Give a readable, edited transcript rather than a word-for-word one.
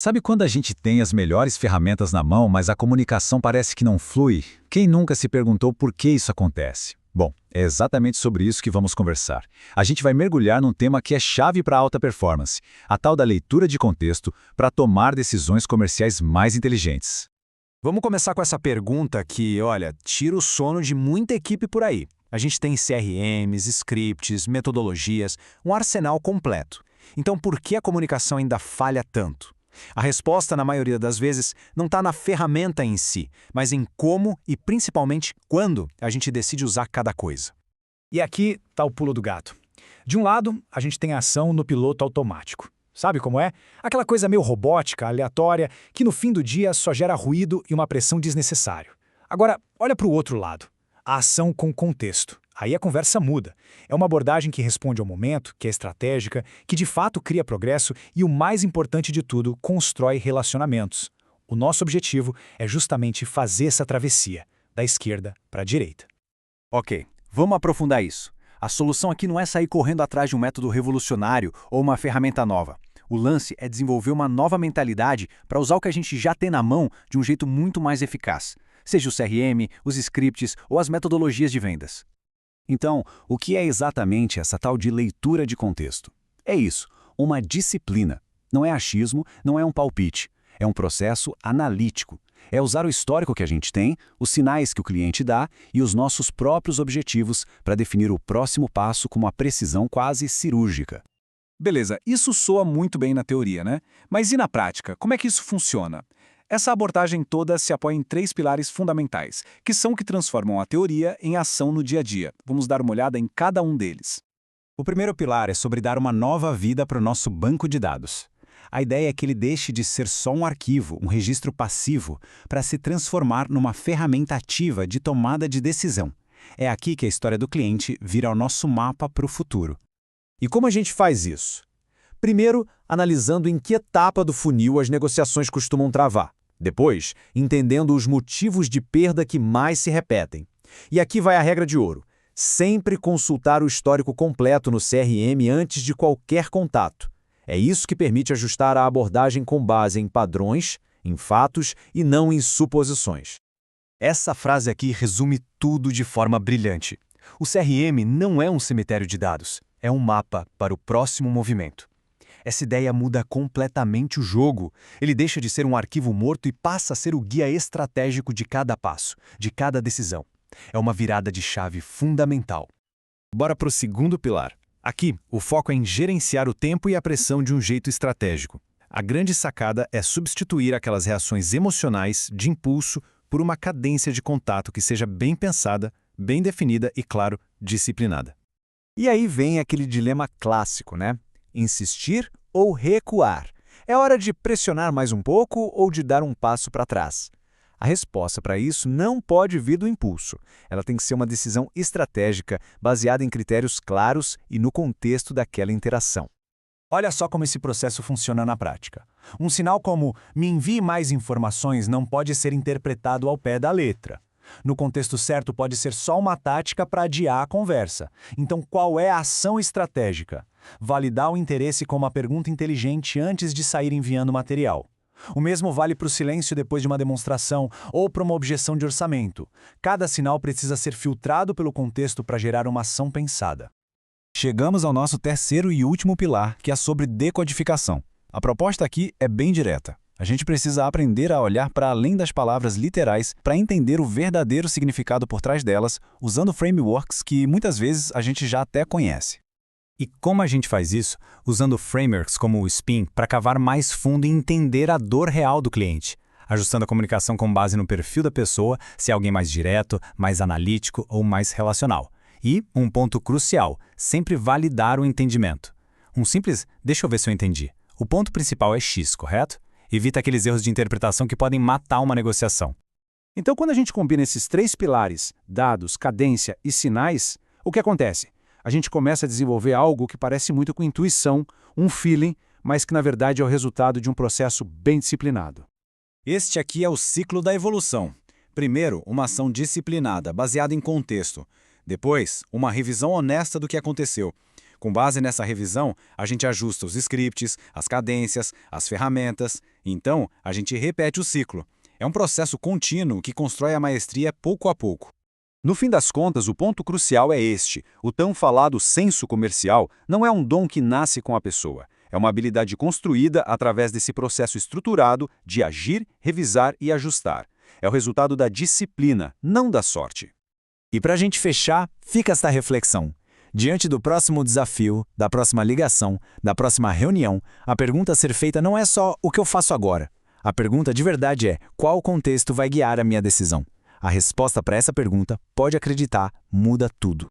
Sabe quando a gente tem as melhores ferramentas na mão, mas a comunicação parece que não flui? Quem nunca se perguntou por que isso acontece? Bom, é exatamente sobre isso que vamos conversar. A gente vai mergulhar num tema que é chave para a alta performance, a tal da leitura de contexto para tomar decisões comerciais mais inteligentes. Vamos começar com essa pergunta que, olha, tira o sono de muita equipe por aí. A gente tem CRMs, scripts, metodologias, um arsenal completo. Então, por que a comunicação ainda falha tanto? A resposta, na maioria das vezes, não está na ferramenta em si, mas em como e principalmente quando a gente decide usar cada coisa. E aqui está o pulo do gato. De um lado, a gente tem a ação no piloto automático. Sabe como é? Aquela coisa meio robótica, aleatória, que no fim do dia só gera ruído e uma pressão desnecessário. Agora, olha para o outro lado. A ação com contexto. Aí a conversa muda. É uma abordagem que responde ao momento, que é estratégica, que de fato cria progresso e, o mais importante de tudo, constrói relacionamentos. O nosso objetivo é justamente fazer essa travessia, da esquerda para a direita. Ok, vamos aprofundar isso. A solução aqui não é sair correndo atrás de um método revolucionário ou uma ferramenta nova. O lance é desenvolver uma nova mentalidade para usar o que a gente já tem na mão de um jeito muito mais eficaz, seja o CRM, os scripts ou as metodologias de vendas. Então, o que é exatamente essa tal de leitura de contexto? É isso, uma disciplina. Não é achismo, não é um palpite. É um processo analítico. É usar o histórico que a gente tem, os sinais que o cliente dá e os nossos próprios objetivos para definir o próximo passo com uma precisão quase cirúrgica. Beleza, isso soa muito bem na teoria, né? Mas e na prática, como é que isso funciona? Essa abordagem toda se apoia em 3 pilares fundamentais, que são que transformam a teoria em ação no dia a dia. Vamos dar uma olhada em cada um deles. O primeiro pilar é sobre dar uma nova vida para o nosso banco de dados. A ideia é que ele deixe de ser só um arquivo, um registro passivo, para se transformar numa ferramenta ativa de tomada de decisão. É aqui que a história do cliente vira o nosso mapa para o futuro. E como a gente faz isso? Primeiro, analisando em que etapa do funil as negociações costumam travar. Depois, entendendo os motivos de perda que mais se repetem. E aqui vai a regra de ouro. Sempre consultar o histórico completo no CRM antes de qualquer contato. É isso que permite ajustar a abordagem com base em padrões, em fatos e não em suposições. Essa frase aqui resume tudo de forma brilhante. O CRM não é um cemitério de dados, é um mapa para o próximo movimento. Essa ideia muda completamente o jogo. Ele deixa de ser um arquivo morto e passa a ser o guia estratégico de cada passo, de cada decisão. É uma virada de chave fundamental. Bora para o segundo pilar. Aqui, o foco é em gerenciar o tempo e a pressão de um jeito estratégico. A grande sacada é substituir aquelas reações emocionais de impulso por uma cadência de contato que seja bem pensada, bem definida e, claro, disciplinada. E aí vem aquele dilema clássico, né? Insistir ou recuar? É hora de pressionar mais um pouco ou de dar um passo para trás? A resposta para isso não pode vir do impulso. Ela tem que ser uma decisão estratégica, baseada em critérios claros e no contexto daquela interação. Olha só como esse processo funciona na prática. Um sinal como "me envie mais informações" não pode ser interpretado ao pé da letra. No contexto certo, pode ser só uma tática para adiar a conversa. Então, qual é a ação estratégica? Validar o interesse com uma pergunta inteligente antes de sair enviando material. O mesmo vale para o silêncio depois de uma demonstração ou para uma objeção de orçamento. Cada sinal precisa ser filtrado pelo contexto para gerar uma ação pensada. Chegamos ao nosso terceiro e último pilar, que é sobre decodificação. A proposta aqui é bem direta. A gente precisa aprender a olhar para além das palavras literais para entender o verdadeiro significado por trás delas, usando frameworks que muitas vezes a gente já até conhece. E como a gente faz isso? Usando frameworks como o SPIN para cavar mais fundo e entender a dor real do cliente, ajustando a comunicação com base no perfil da pessoa, se é alguém mais direto, mais analítico ou mais relacional. E, um ponto crucial, sempre validar o entendimento. Um simples "deixa eu ver se eu entendi". O ponto principal é X, correto? Evita aqueles erros de interpretação que podem matar uma negociação. Então, quando a gente combina esses 3 pilares, dados, cadência e sinais, o que acontece? A gente começa a desenvolver algo que parece muito com intuição, um feeling, mas que na verdade é o resultado de um processo bem disciplinado. Este aqui é o ciclo da evolução. Primeiro, uma ação disciplinada, baseada em contexto. Depois, uma revisão honesta do que aconteceu. Com base nessa revisão, a gente ajusta os scripts, as cadências, as ferramentas. Então, a gente repete o ciclo. É um processo contínuo que constrói a maestria pouco a pouco. No fim das contas, o ponto crucial é este. O tão falado senso comercial não é um dom que nasce com a pessoa. É uma habilidade construída através desse processo estruturado de agir, revisar e ajustar. É o resultado da disciplina, não da sorte. E para a gente fechar, fica esta reflexão. Diante do próximo desafio, da próxima ligação, da próxima reunião, a pergunta a ser feita não é só o que eu faço agora. A pergunta de verdade é qual contexto vai guiar a minha decisão. A resposta para essa pergunta, pode acreditar, muda tudo.